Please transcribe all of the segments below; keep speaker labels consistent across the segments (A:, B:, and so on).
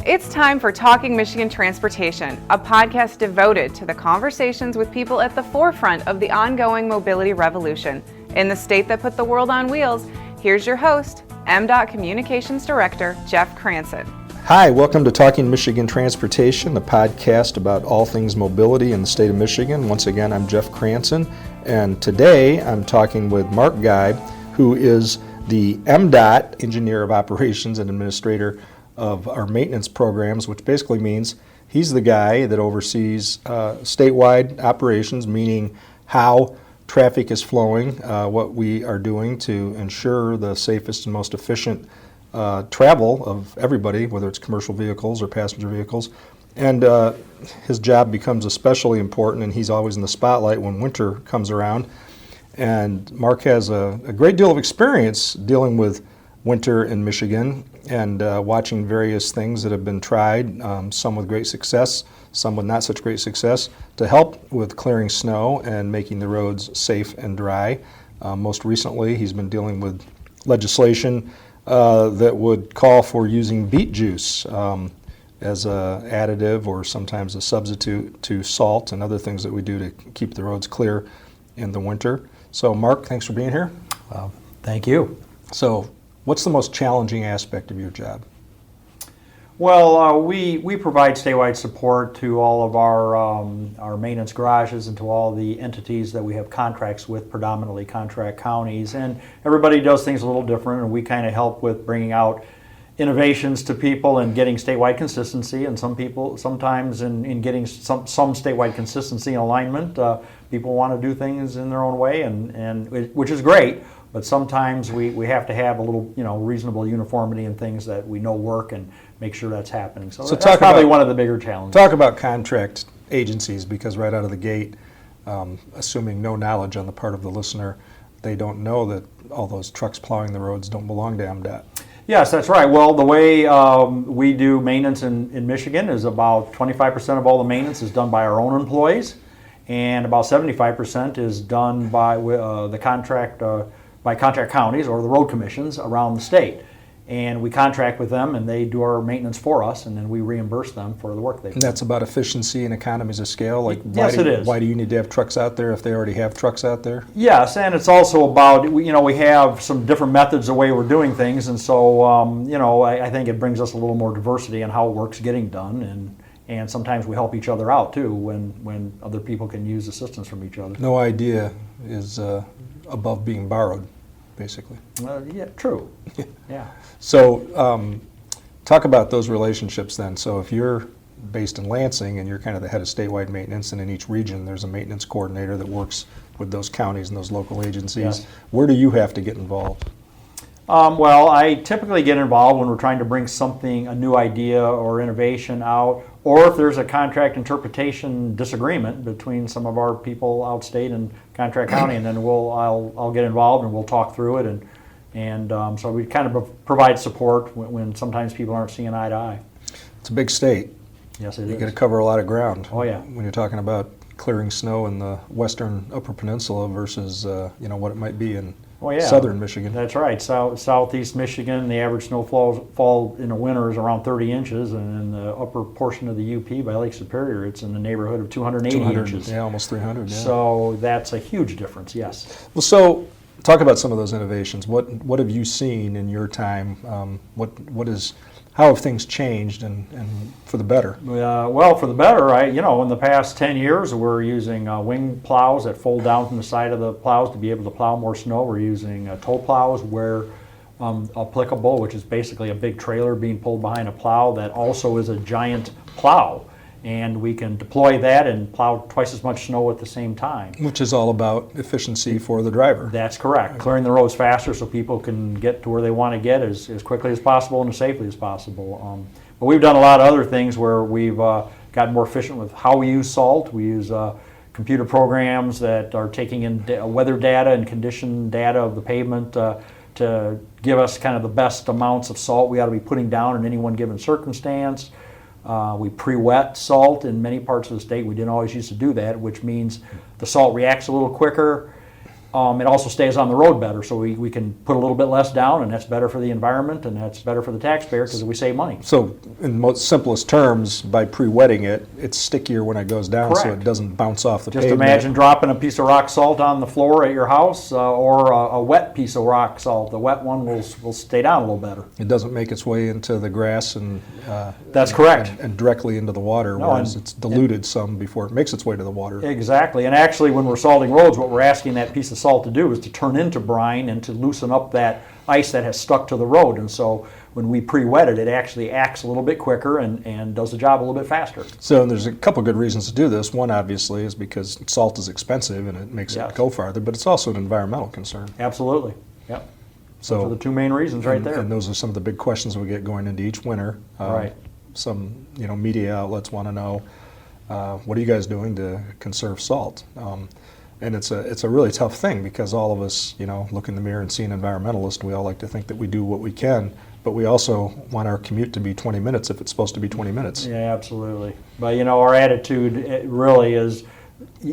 A: It's time for Talking Michigan Transportation, a podcast devoted to the conversations with people at the forefront of the ongoing mobility revolution. In the state that put the world on wheels, here's your host, MDOT Communications Director, Jeff Cranson.
B: Hi, welcome to Talking Michigan Transportation, the podcast about all things mobility in the state of Michigan. Once again, I'm Jeff Cranson, and today I'm talking with Mark Geib, who is the MDOT Engineer of Operations and Administrator of our maintenance programs, which basically means he's the guy that oversees statewide operations, meaning how traffic is flowing, what we are doing to ensure the safest and most efficient travel of everybody, whether it's commercial vehicles or passenger vehicles. And his job becomes especially important, and he's always in the spotlight when winter comes around. And Mark has a great deal of experience dealing with winter in Michigan and watching various things that have been tried, some with great success, some with not such great success, to help with clearing snow and making the roads safe and dry. Most recently, he's been dealing with legislation that would call for using beet juice as an additive or sometimes a substitute to salt and other things that we do to keep the roads clear in the winter. So Mark, thanks for being here.
C: Thank you.
B: So what's the most challenging aspect of your job?
C: Well, we provide statewide support to all of our maintenance garages and to all the entities that we have contracts with, predominantly contract counties. And everybody does things a little different, and we kind of help with bringing out innovations to people and getting statewide consistency. And some people, sometimes in getting some statewide consistency and alignment, people want to do things in their own way, and which is great. But sometimes we have to have a little, reasonable uniformity in things that we know work and make sure that's happening. So that's probably one of the bigger challenges.
B: Talk about contract agencies, because right out of the gate, assuming no knowledge on the part of the listener, they don't know that all those trucks plowing the roads don't belong to MDOT.
C: Yes, that's right. Well, the way we do maintenance in Michigan is about 25% of all the maintenance is done by our own employees, and about 75% is done by the contract by contract counties or the road commissions around the state. And we contract with them, and they do our maintenance for us, and then we reimburse them for the work they do.
B: And that's about efficiency and economies of scale? Like,
C: yes, it is.
B: Why do you need to have trucks out there if they already have trucks out there?
C: Yes, and it's also about, we have some different methods the way we're doing things, and so, I think it brings us a little more diversity in how work's getting done, and sometimes we help each other out, too, when other people can use assistance from each other.
B: No idea is above being borrowed, basically.
C: Yeah, true. Yeah.
B: So talk about those relationships then. So if you're based in Lansing and you're kind of the head of statewide maintenance, and in each region there's a maintenance coordinator that works with those counties and those local agencies,
C: yes.
B: Where do you have to get involved?
C: Well, I typically get involved when we're trying to bring a new idea or innovation out, or if there's a contract interpretation disagreement between some of our people outstate and contract county, and then I'll get involved and we'll talk through it, and so we kind of provide support when sometimes people aren't seeing eye to eye.
B: It's a big state.
C: Yes, it is.
B: You got to cover a lot of ground.
C: Oh yeah.
B: When you're talking about clearing snow in the western Upper Peninsula versus what it might be in southern Michigan.
C: That's right. Southeast Michigan, the average snowfall in the winter is around 30 inches, and in the upper portion of the UP by Lake Superior, it's in the neighborhood of 280 inches.
B: Yeah, almost 300. Yeah.
C: So that's a huge difference. Yes.
B: Well, so talk about some of those innovations. What have you seen in your time? How have things changed and for the better?
C: Well, for the better, in the past 10 years, we're using wing plows that fold down from the side of the plows to be able to plow more snow. We're using tow plows where applicable, which is basically a big trailer being pulled behind a plow that also is a giant plow. And we can deploy that and plow twice as much snow at the same time.
B: Which is all about efficiency for the driver.
C: That's correct. Right. Clearing the roads faster so people can get to where they want to get as quickly as possible and as safely as possible. But we've done a lot of other things where we've gotten more efficient with how we use salt. We use computer programs that are taking in weather data and condition data of the pavement to give us kind of the best amounts of salt we ought to be putting down in any one given circumstance. We pre-wet salt in many parts of the state. We didn't always used to do that, which means the salt reacts a little quicker. It also stays on the road better, so we can put a little bit less down, and that's better for the environment, and that's better for the taxpayer because we save money.
B: So in most simplest terms, by pre-wetting it, it's stickier when it goes down, so
C: Correct.
B: it doesn't bounce off the
C: Just
B: pavement.
C: imagine dropping a piece of rock salt on the floor at your house, or a wet piece of rock salt. The wet one will stay down a little better.
B: It doesn't make its way into the grass and
C: That's correct.
B: and directly into the water,
C: No,
B: whereas
C: and-
B: it's diluted some before it makes its way to the water.
C: Exactly, and actually when we're salting roads, what we're asking that piece of salt to do is to turn into brine and to loosen up that ice that has stuck to the road. And so when we pre-wet it, it actually acts a little bit quicker and does the job a little bit faster.
B: So there's a couple good reasons to do this. One, obviously, is because salt is expensive and it makes
C: Yes.
B: it go farther, but it's also an environmental concern.
C: Absolutely, yep.
B: So
C: Those are the two main reasons right there.
B: And those are some of the big questions we get going into each winter.
C: Right.
B: Some media outlets want to know, what are you guys doing to conserve salt? And it's a really tough thing because all of us, look in the mirror and see an environmentalist. We all like to think that we do what we can, but we also want our commute to be 20 minutes if it's supposed to be 20 minutes.
C: Yeah, absolutely. But our attitude really is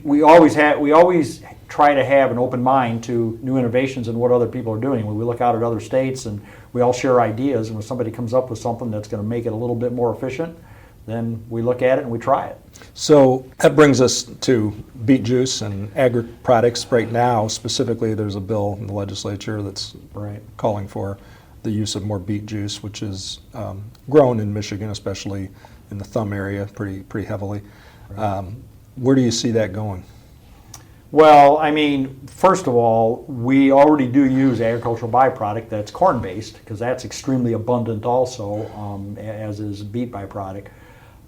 C: we always try to have an open mind to new innovations and what other people are doing. When we look out at other states and we all share ideas, and when somebody comes up with something that's going to make it a little bit more efficient, then we look at it and we try it.
B: So that brings us to beet juice and agri products. Right now, specifically, there's a bill in the legislature that's
C: Right.
B: calling for the use of more beet juice, which is grown in Michigan, especially in the Thumb area, pretty heavily. Where do you see that going?
C: Well, first of all, we already do use agricultural byproduct that's corn-based because that's extremely abundant also, as is beet byproduct.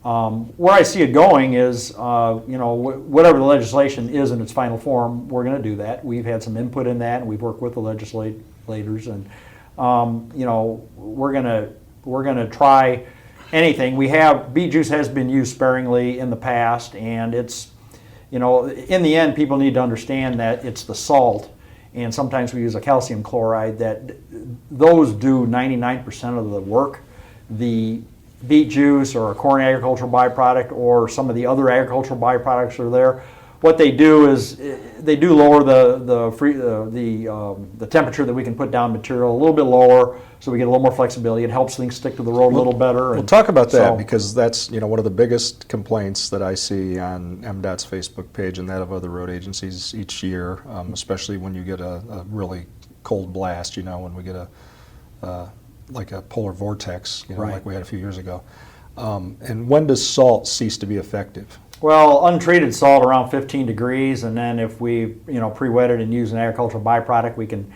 C: Where I see it going is, whatever the legislation is in its final form, we're going to do that. We've had some input in that, and we've worked with the legislators, and we're going to try anything. Beet juice has been used sparingly in the past, and it's, in the end, people need to understand that it's the salt, and sometimes we use a calcium chloride, that those do 99% of the work. The beet juice or a corn agricultural byproduct or some of the other agricultural byproducts are there. What they do is they do lower the temperature that we can put down material a little bit lower, so we get a little more flexibility. It helps things stick to the road a little better.
B: We'll talk about that because that's one of the biggest complaints that I see on MDOT's Facebook page and that of other road agencies each year, especially when you get a really cold blast. When we get like a polar vortex,
C: Right.
B: like we had a few years ago. And when does salt cease to be effective?
C: Well, untreated salt around 15 degrees, and then if we pre-wet it and use an agricultural byproduct, we can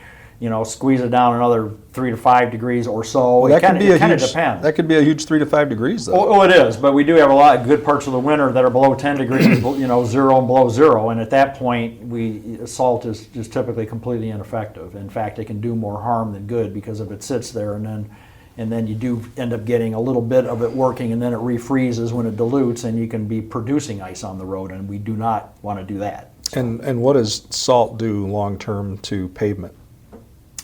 C: squeeze it down another 3 to 5 degrees or so.
B: Well,
C: It kind of depends.
B: That could be a huge 3 to 5 degrees, though.
C: Oh, it is, but we do have a lot of good parts of the winter that are below 10 degrees, 0 and below 0, and at that point, salt is just typically completely ineffective. In fact, it can do more harm than good because if it sits there and then you do end up getting a little bit of it working, and then it refreezes when it dilutes, and you can be producing ice on the road, and we do not want to do that.
B: And what does salt do long-term to pavement?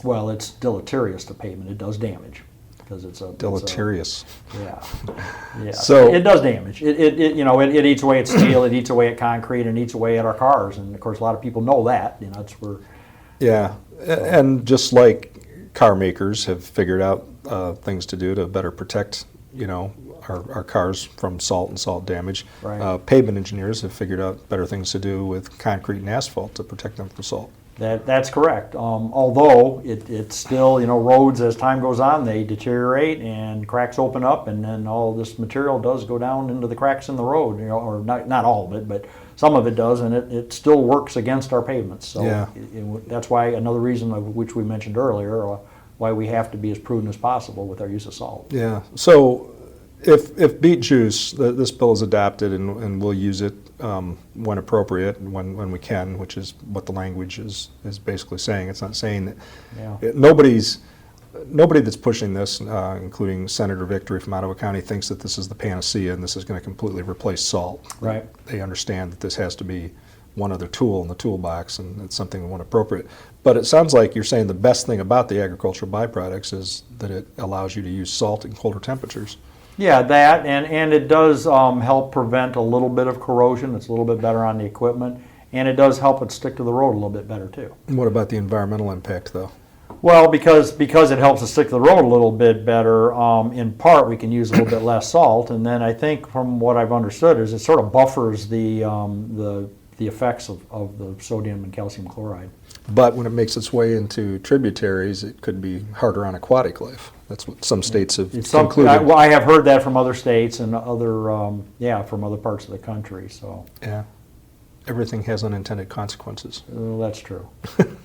C: Well, it's deleterious to pavement. It does damage because it's a
B: Deleterious.
C: Yeah.
B: So
C: it does damage. It eats away at steel. It eats away at concrete, and eats away at our cars. And of course, a lot of people know that. That's where.
B: Yeah, and just like car makers have figured out things to do to better protect, our cars from salt and salt damage.
C: Right.
B: Pavement engineers have figured out better things to do with concrete and asphalt to protect them from salt.
C: That's correct. Although it's still, roads as time goes on, they deteriorate and cracks open up, and then all this material does go down into the cracks in the road. Or not all of it, but some of it does, and it still works against our pavements. So
B: yeah.
C: That's why another reason of which we mentioned earlier, why we have to be as prudent as possible with our use of salt.
B: Yeah. So if beet juice, this bill is adopted, and we'll use it when appropriate and when we can, which is what the language is basically saying. It's not saying that nobody that's pushing this, including Senator Victory from Ottawa County, thinks that this is the panacea and this is going to completely replace salt.
C: Right.
B: They understand that this has to be one other tool in the toolbox, and it's something when appropriate. But it sounds like you're saying the best thing about the agricultural byproducts is that it allows you to use salt in colder temperatures.
C: Yeah, that, and it does help prevent a little bit of corrosion. It's a little bit better on the equipment. and it does help it stick to the road a little bit better too.
B: And what about the environmental impact, though?
C: Well, because it helps us stick to the road a little bit better, in part we can use a little bit less salt, and then I think from what I've understood is it sort of buffers the effects of the sodium and calcium chloride.
B: But when it makes its way into tributaries, it could be harder on aquatic life. That's what some states have concluded.
C: I have heard that from other states and from other parts of the country. So
B: yeah, everything has unintended consequences.
C: That's true.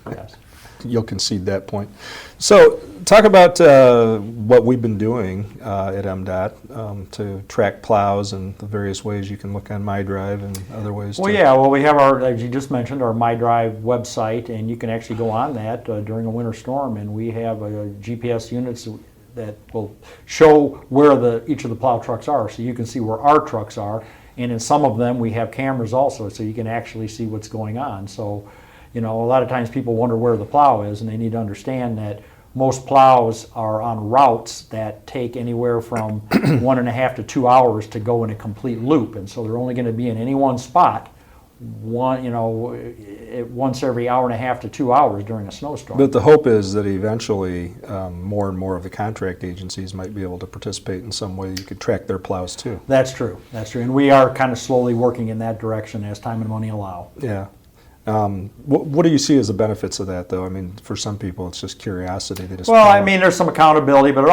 C: Yes.
B: You'll concede that point. So talk about what we've been doing at MDOT to track plows and the various ways you can look on MyDrive and other ways.
C: We have our, as you just mentioned, our MyDrive website, and you can actually go on that during a winter storm, and we have GPS units that will show where each of the plow trucks are, so you can see where our trucks are, and in some of them we have cameras also, so you can actually see what's going on. So, a lot of times people wonder where the plow is, and they need to understand that most plows are on routes that take anywhere from 1.5 to 2 hours to go in a complete loop, and so they're only going to be in any one spot once every 1.5 to 2 hours during a snowstorm.
B: But the hope is that eventually more and more of the contract agencies might be able to participate in some way. You could track their plows too.
C: That's true, and we are kind of slowly working in that direction as time and money allow.
B: Yeah. What do you see as the benefits of that, though? I mean, for some people, it's just curiosity.
C: There's some accountability, but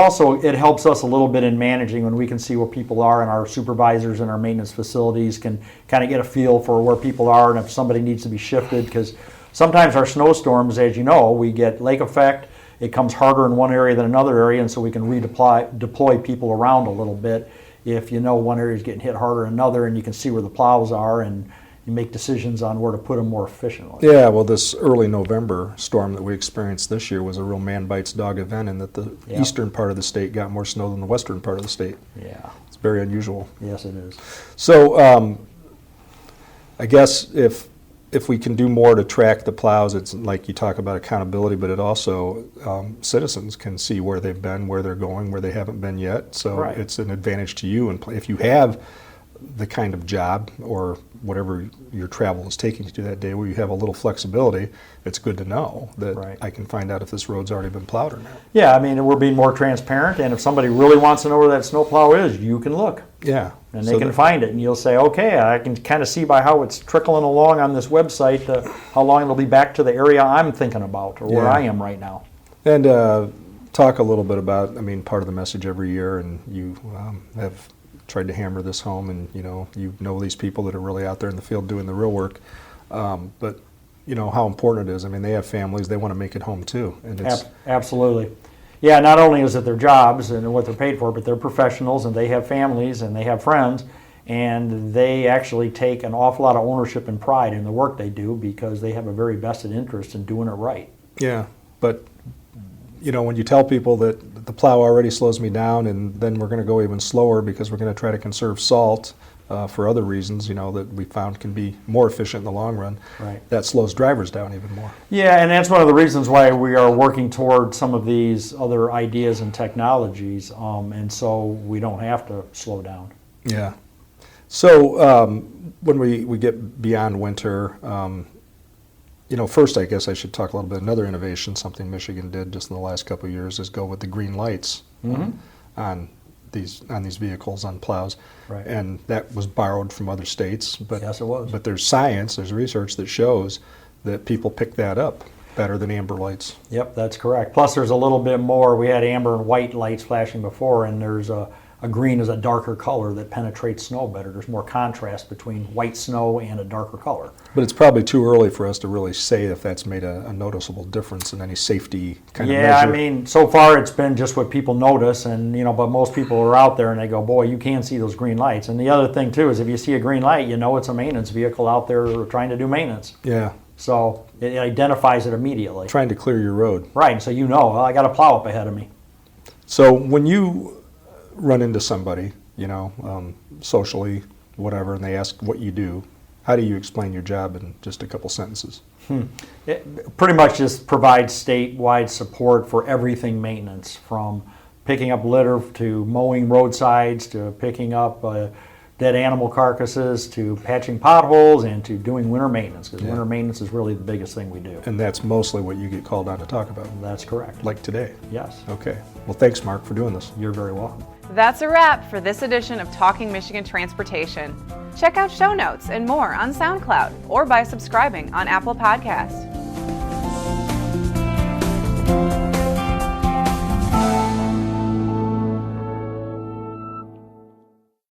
C: it helps us a little bit in managing when we can see where people are, and our supervisors and our maintenance facilities can kind of get a feel for where people are and if somebody needs to be shifted, because sometimes our snowstorms, as you know, we get lake effect. It comes harder in one area than another area, and so we can deploy people around a little bit if one area is getting hit harder than another, and you can see where the plows are, and you make decisions on where to put them more efficiently.
B: Yeah, well, this early November storm that we experienced this year was a real man bites dog event, in that the eastern part of the state got more snow than the western part of the state.
C: Yeah.
B: It's very unusual.
C: Yes, it is.
B: So I guess if we can do more to track the plows, it's like you talk about accountability, but it also, citizens can see where they've been, where they're going, where they haven't been yet. So It's an advantage to you. And if you have the kind of job or whatever your travel is taking you to that day where you have a little flexibility, it's good to know that I can find out if this road's already been plowed or not.
C: Yeah, we're being more transparent, and if somebody really wants to know where that snowplow is, you can look.
B: Yeah.
C: And they can find it, and you'll say, okay, I can kind of see by how it's trickling along on this website how long it'll be back to the area I'm thinking about or where I am right now.
B: And talk a little bit about, part of the message every year, and you have tried to hammer this home, and you know these people that are really out there in the field doing the real work, but how important it is. They have families, they want to make it home too, and it's
C: absolutely. Yeah, not only is it their jobs and what they're paid for, but they're professionals and they have families and they have friends, and they actually take an awful lot of ownership and pride in the work they do because they have a very vested interest in doing it right.
B: Yeah, but when you tell people that the plow already slows me down, and then we're going to go even slower because we're going to try to conserve salt for other reasons, that we found can be more efficient in the long run, that slows drivers down even more.
C: Yeah, and that's one of the reasons why we are working toward some of these other ideas and technologies, and so we don't have to slow down.
B: Yeah. So when we get beyond winter, first I guess I should talk a little bit. Another innovation, something Michigan did just in the last couple of years, is go with the green lights on these vehicles, on plows.
C: Right.
B: And that was borrowed from other states. But,
C: yes, it was.
B: But there's research that shows that people pick that up better than amber lights.
C: Yep, that's correct. Plus there's a little bit more. We had amber and white lights flashing before, and there's a green is a darker color that penetrates snow better. There's more contrast between white snow and a darker color.
B: But it's probably too early for us to really say if that's made a noticeable difference in any safety kind of measure.
C: Yeah, so far it's been just what people notice, and but most people are out there and they go, boy, you can see those green lights. And the other thing too is if you see a green light, it's a maintenance vehicle out there trying to do maintenance.
B: Yeah.
C: So it identifies it immediately.
B: Trying to clear your road.
C: Right, so well, I got a plow up ahead of me.
B: So when you run into somebody, socially, whatever, and they ask what you do, how do you explain your job in just a couple sentences?
C: It pretty much just provides statewide support for everything maintenance, from picking up litter to mowing roadsides to picking up dead animal carcasses to patching potholes and to doing winter maintenance, because winter maintenance is really the biggest thing we do.
B: And that's mostly what you get called on to talk about.
C: That's correct.
B: Like today.
C: Yes.
B: Okay. Well, thanks, Mark, for doing this.
C: You're very welcome.
A: That's a wrap for this edition of Talking Michigan Transportation. Check out show notes and more on SoundCloud or by subscribing on Apple Podcasts.